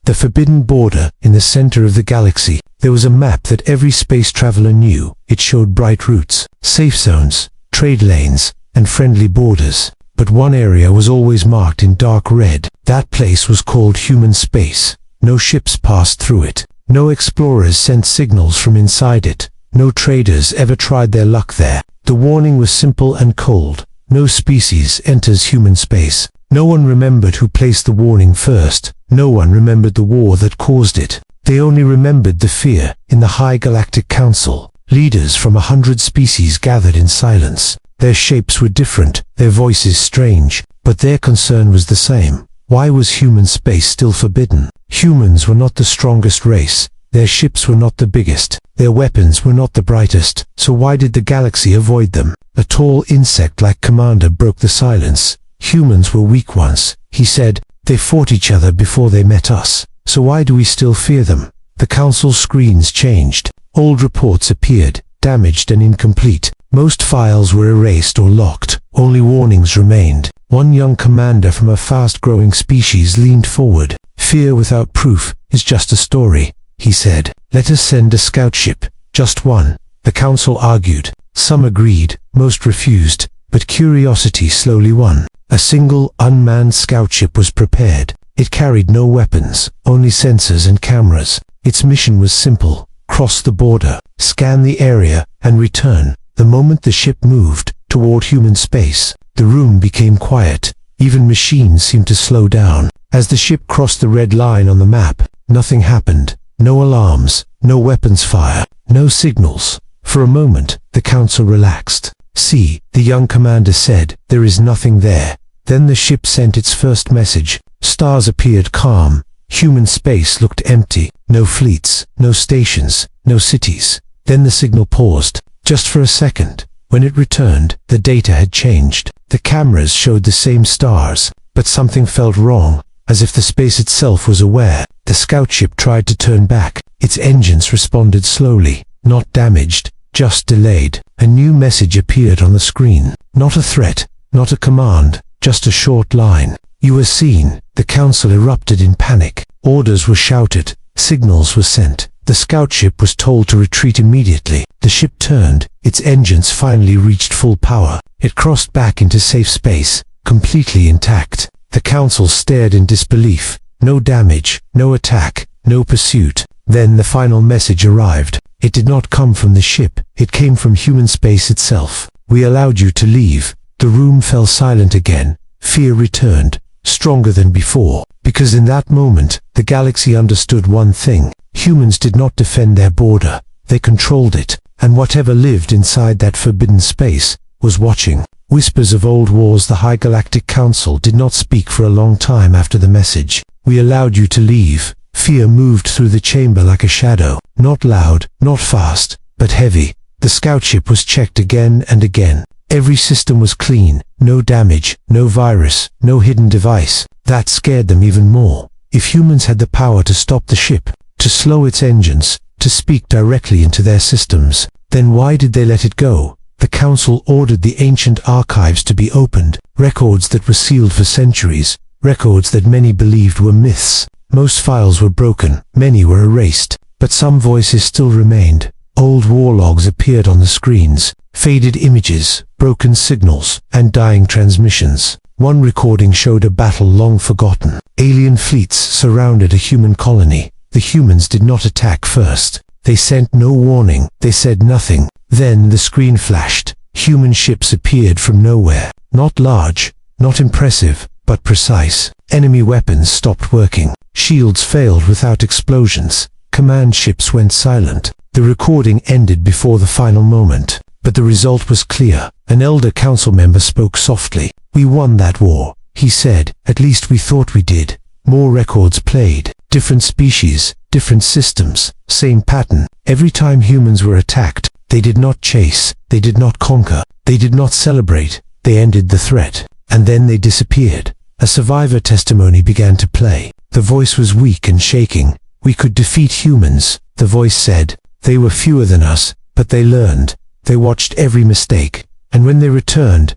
The forbidden border in the center of the galaxy. There was a map that every space traveler knew. It showed bright routes, safe zones, trade lanes, and friendly borders. But one area was always marked in dark red. That place was called human space. No ships passed through it. No explorers sent signals from inside it. No traders ever tried their luck there. The warning was simple and cold. No species enters human space. No one remembered who placed the warning first. No one remembered the war that caused it. They only remembered the fear. In the High Galactic Council, leaders from 100 species gathered in silence. Their shapes were different, their voices strange, but their concern was the same. Why was human space still forbidden? Humans were not the strongest race. Their ships were not the biggest. Their weapons were not the brightest. So why did the galaxy avoid them? A tall insect-like commander broke the silence. Humans were weak once, he said. They fought each other before they met us. So why do we still fear them? The council screens changed. Old reports appeared, damaged and incomplete. Most files were erased or locked. Only warnings remained. One young commander from a fast-growing species leaned forward. Fear without proof is just a story, he said. Let us send a scout ship. Just one. The council argued. Some agreed, most refused, but curiosity slowly won. A single, unmanned scout ship was prepared. It carried no weapons, only sensors and cameras. Its mission was simple: cross the border, scan the area, and return. The moment the ship moved toward human space, the room became quiet. Even machines seemed to slow down. As the ship crossed the red line on the map, nothing happened. No alarms, no weapons fire, no signals. For a moment, the council relaxed. See, the young commander said, there is nothing there. Then the ship sent its first message. Stars appeared calm. Human space looked empty. No fleets, no stations, no cities. Then the signal paused, just for a second. When it returned, the data had changed. The cameras showed the same stars, but something felt wrong, as if the space itself was aware. The scout ship tried to turn back. Its engines responded slowly, not damaged, just delayed. A new message appeared on the screen. Not a threat, not a command, just a short line. You were seen. The council erupted in panic. Orders were shouted. Signals were sent. The scout ship was told to retreat immediately. The ship turned. Its engines finally reached full power. It crossed back into safe space, completely intact. The council stared in disbelief. No damage, no attack, no pursuit. Then the final message arrived. It did not come from the ship. It came from human space itself. We allowed you to leave. The room fell silent again. Fear returned, stronger than before. Because in that moment, the galaxy understood one thing. Humans did not defend their border. They controlled it. And whatever lived inside that forbidden space was watching. Whispers of old wars. The High Galactic Council did not speak for a long time after the message. We allowed you to leave. Fear moved through the chamber like a shadow. Not loud, not fast, but heavy. The scout ship was checked again and again. Every system was clean. No damage, no virus, no hidden device. That scared them even more. If humans had the power to stop the ship, to slow its engines, to speak directly into their systems, then why did they let it go? The council ordered the ancient archives to be opened. Records that were sealed for centuries. Records that many believed were myths. Most files were broken. Many were erased. But some voices still remained. Old war logs appeared on the screens. Faded images, broken signals, and dying transmissions. One recording showed a battle long forgotten. Alien fleets surrounded a human colony. The humans did not attack first. They sent no warning. They said nothing. Then the screen flashed. Human ships appeared from nowhere. Not large, not impressive, but precise. Enemy weapons stopped working. Shields failed without explosions. Command ships went silent. The recording ended before the final moment. But the result was clear. An elder council member spoke softly. We won that war, he said. At least we thought we did. More records played. Different species, different systems, same pattern. Every time humans were attacked, they did not chase, they did not conquer, they did not celebrate. They ended the threat. And then they disappeared. A survivor testimony began to play. The voice was weak and shaking. We could defeat humans, the voice said. They were fewer than us, but they learned. They watched every mistake. And when they returned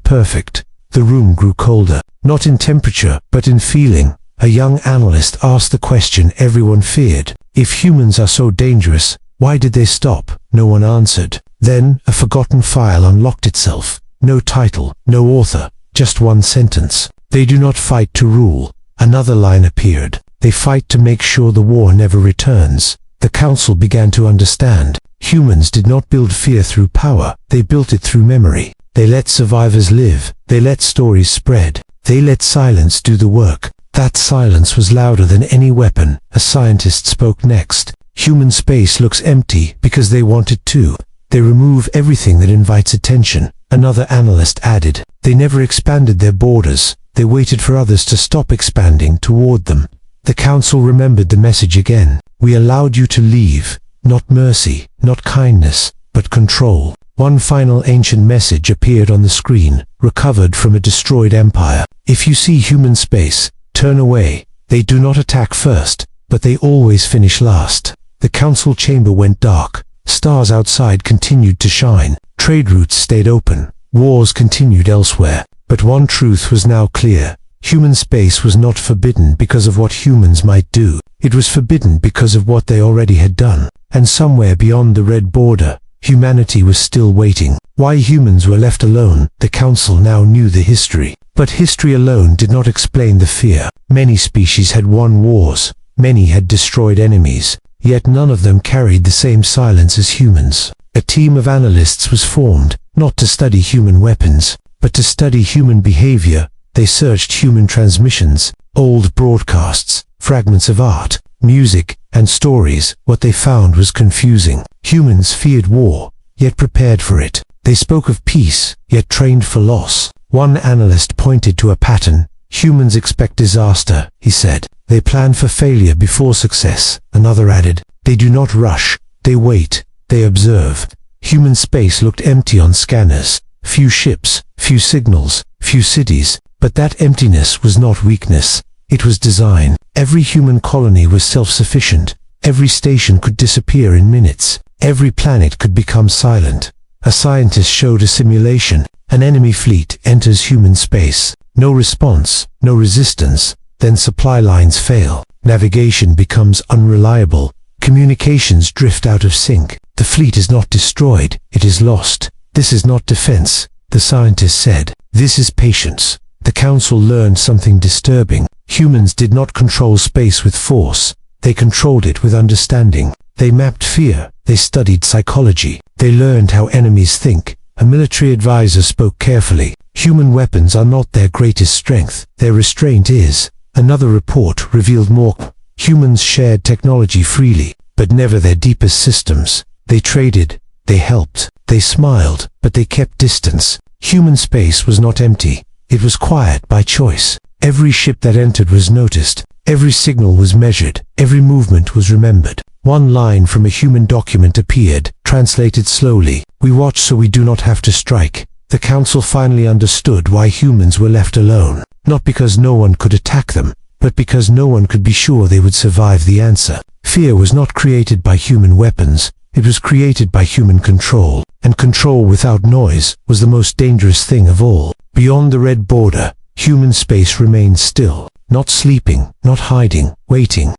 perfect. The room grew colder, not in temperature, but in feeling. A young analyst asked the question everyone feared. If humans are so dangerous, why did they stop? No one answered. Then, a forgotten file unlocked itself. No title, no author, just one sentence. They do not fight to rule. Another line appeared. They fight to make sure the war never returns. The council began to understand. Humans did not build fear through power. They built it through memory. They let survivors live. They let stories spread. They let silence do the work. That silence was louder than any weapon. A scientist spoke next. Human space looks empty because they want it to. They remove everything that invites attention. Another analyst added. They never expanded their borders. They waited for others to stop expanding toward them. The council remembered the message again. We allowed you to leave. Not mercy, not kindness, but control. One final ancient message appeared on the screen, recovered from a destroyed empire. If you see human space, turn away. They do not attack first, but they always finish last. The council chamber went dark. Stars outside continued to shine. Trade routes stayed open. Wars continued elsewhere. But one truth was now clear. Human space was not forbidden because of what humans might do. It was forbidden because of what they already had done. And somewhere beyond the red border, humanity was still waiting. Why humans were left alone, the council now knew the history. But history alone did not explain the fear. Many species had won wars. Many had destroyed enemies. Yet none of them carried the same silence as humans. A team of analysts was formed, not to study human weapons, but to study human behavior. They searched human transmissions, old broadcasts, fragments of art, music, and stories. What they found was confusing. Humans feared war, yet prepared for it. They spoke of peace, yet trained for loss. One analyst pointed to a pattern. Humans expect disaster, he said. They plan for failure before success. Another added. They do not rush. They wait. They observe. Human space looked empty on scanners. Few ships, few signals, few cities. But that emptiness was not weakness. It was design. Every human colony was self-sufficient. Every station could disappear in minutes. Every planet could become silent. A scientist showed a simulation. An enemy fleet enters human space. No response, no resistance. Then supply lines fail. Navigation becomes unreliable. Communications drift out of sync. The fleet is not destroyed. It is lost. This is not defense, the scientist said. This is patience. The council learned something disturbing. Humans did not control space with force. They controlled it with understanding. They mapped fear. They studied psychology. They learned how enemies think. A military advisor spoke carefully. Human weapons are not their greatest strength. Their restraint is. Another report revealed more. Humans shared technology freely, but never their deepest systems. They traded. They helped. They smiled, but they kept distance. Human space was not empty. It was quiet by choice. Every ship that entered was noticed. Every signal was measured. Every movement was remembered. One line from a human document appeared, translated slowly. We watch so we do not have to strike. The council finally understood why humans were left alone. Not because no one could attack them, but because no one could be sure they would survive the answer. Fear was not created by human weapons. It was created by human control. And control without noise was the most dangerous thing of all. Beyond the red border, human space remained still. Not sleeping, not hiding, waiting.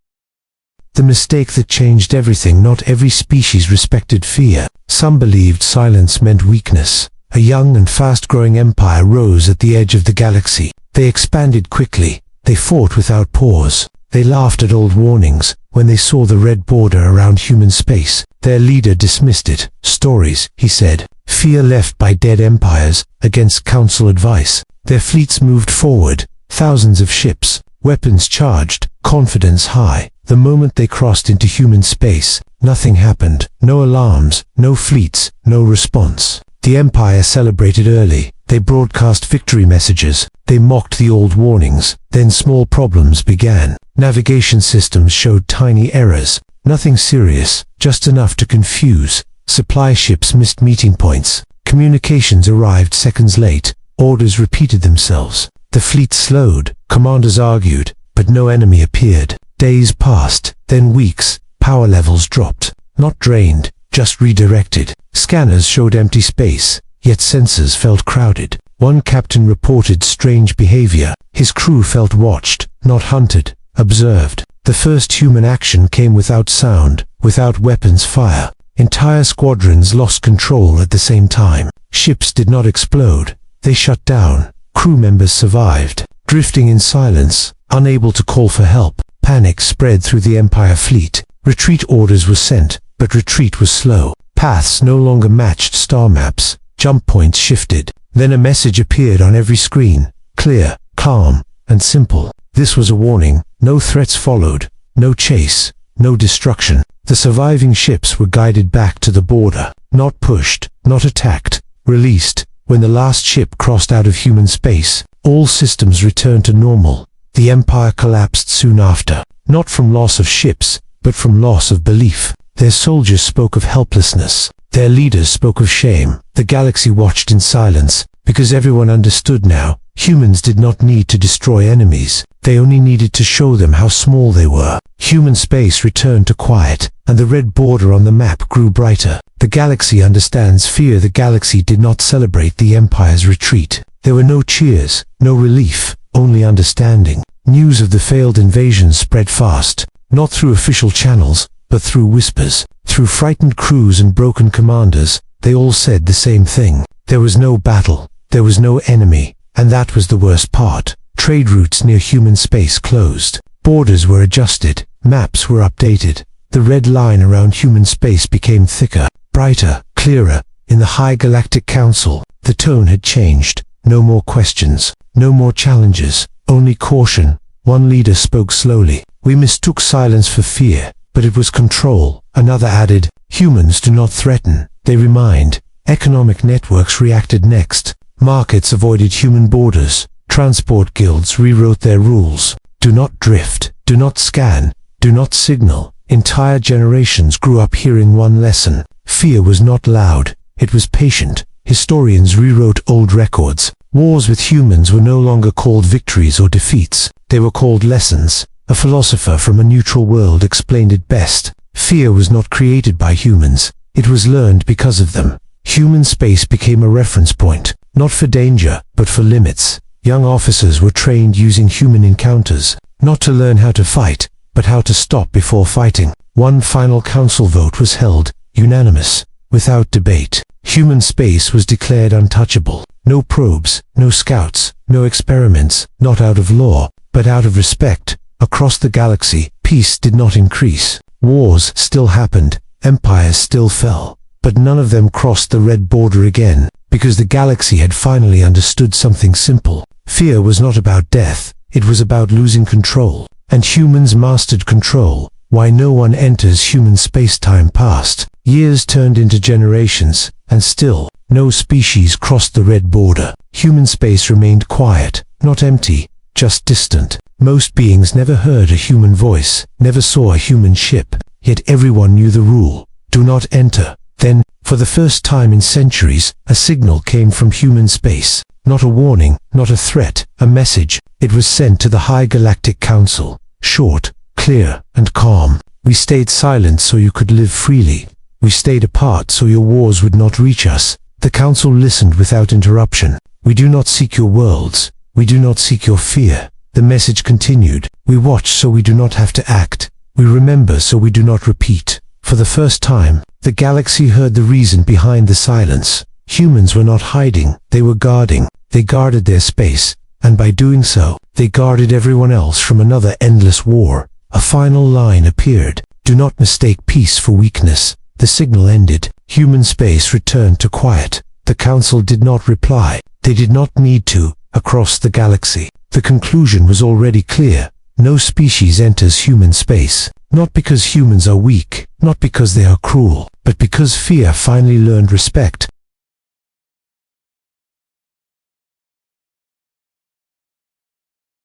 The mistake that changed everything. Not every species respected fear. Some believed silence meant weakness. A young and fast-growing empire rose at the edge of the galaxy. They expanded quickly. They fought without pause. They laughed at old warnings. When they saw the red border around human space, their leader dismissed it. Stories, he said. Fear left by dead empires, against council advice. Their fleets moved forward. Thousands of ships, weapons charged, confidence high. The moment they crossed into human space, nothing happened. No alarms, no fleets, no response. The empire celebrated early. They broadcast victory messages. They mocked the old warnings. Then small problems began. Navigation systems showed tiny errors. Nothing serious, just enough to confuse. Supply ships missed meeting points. Communications arrived seconds late. Orders repeated themselves. The fleet slowed. Commanders argued, but no enemy appeared. Days passed, then weeks. Power levels dropped. Not drained, just redirected. Scanners showed empty space, yet sensors felt crowded. One captain reported strange behavior. His crew felt watched, not hunted. observed. The first human action came without sound, without weapons fire. Entire squadrons lost control at the same time. Ships did not explode. They shut down. Crew members survived, drifting in silence, unable to call for help. Panic spread through the Empire fleet. Retreat orders were sent, but retreat was slow. Paths no longer matched star maps. Jump points shifted. Then a message appeared on every screen, clear, calm, and simple. This was a warning. No threats followed. No chase. No destruction. The surviving ships were guided back to the border. Not pushed, not attacked. Released. When the last ship crossed out of human space, all systems returned to normal. The Empire collapsed soon after. Not from loss of ships, but from loss of belief. Their soldiers spoke of helplessness. Their leaders spoke of shame. The galaxy watched in silence, because everyone understood now. Humans did not need to destroy enemies. They only needed to show them how small they were. Human space returned to quiet, and the red border on the map grew brighter. The galaxy understands fear. The galaxy did not celebrate the Empire's retreat. There were no cheers, no relief, only understanding. News of the failed invasion spread fast, not through official channels, but through whispers. Through frightened crews and broken commanders, they all said the same thing. There was no battle, there was no enemy, and that was the worst part. Trade routes near human space closed. Borders were adjusted, maps were updated. The red line around human space became thicker, brighter, clearer. In the High Galactic Council, the tone had changed. No more questions, no more challenges, only caution. One leader spoke slowly. We mistook silence for fear, but it was control. Another added, humans do not threaten, they remind. Economic networks reacted next. Markets avoided human borders. Transport guilds rewrote their rules. Do not drift, do not scan, do not signal. Entire generations grew up hearing one lesson. Fear was not loud, it was patient. Historians rewrote old records. Wars with humans were no longer called victories or defeats. They were called lessons. A philosopher from a neutral world explained it best. Fear was not created by humans. It was learned because of them. Human space became a reference point, not for danger, but for limits. Young officers were trained using human encounters, not to learn how to fight, but how to stop before fighting. One final council vote was held, unanimous, without debate. Human space was declared untouchable. No probes, no scouts, no experiments, not out of law, but out of respect. Across the galaxy, peace did not increase. Wars still happened, empires still fell, but none of them crossed the red border again, because the galaxy had finally understood something simple. Fear was not about death, it was about losing control. And humans mastered control. Why no one enters human space-time passed. Years turned into generations, and still, no species crossed the red border. Human space remained quiet, not empty, just distant. Most beings never heard a human voice, never saw a human ship, yet everyone knew the rule: do not enter. Then, for the first time in centuries, a signal came from human space. Not a warning, not a threat, a message. It was sent to the High Galactic Council. Short, clear, and calm. We stayed silent so you could live freely. We stayed apart so your wars would not reach us. The Council listened without interruption. We do not seek your worlds. We do not seek your fear. The message continued. We watch so we do not have to act. We remember so we do not repeat. For the first time, the galaxy heard the reason behind the silence. Humans were not hiding, they were guarding. They guarded their space, and by doing so, they guarded everyone else from another endless war. A final line appeared. Do not mistake peace for weakness. The signal ended. Human space returned to quiet. The Council did not reply. They did not need to. Across the galaxy, the conclusion was already clear. No species enters human space. Not because humans are weak, not because they are cruel, but because fear finally learned respect.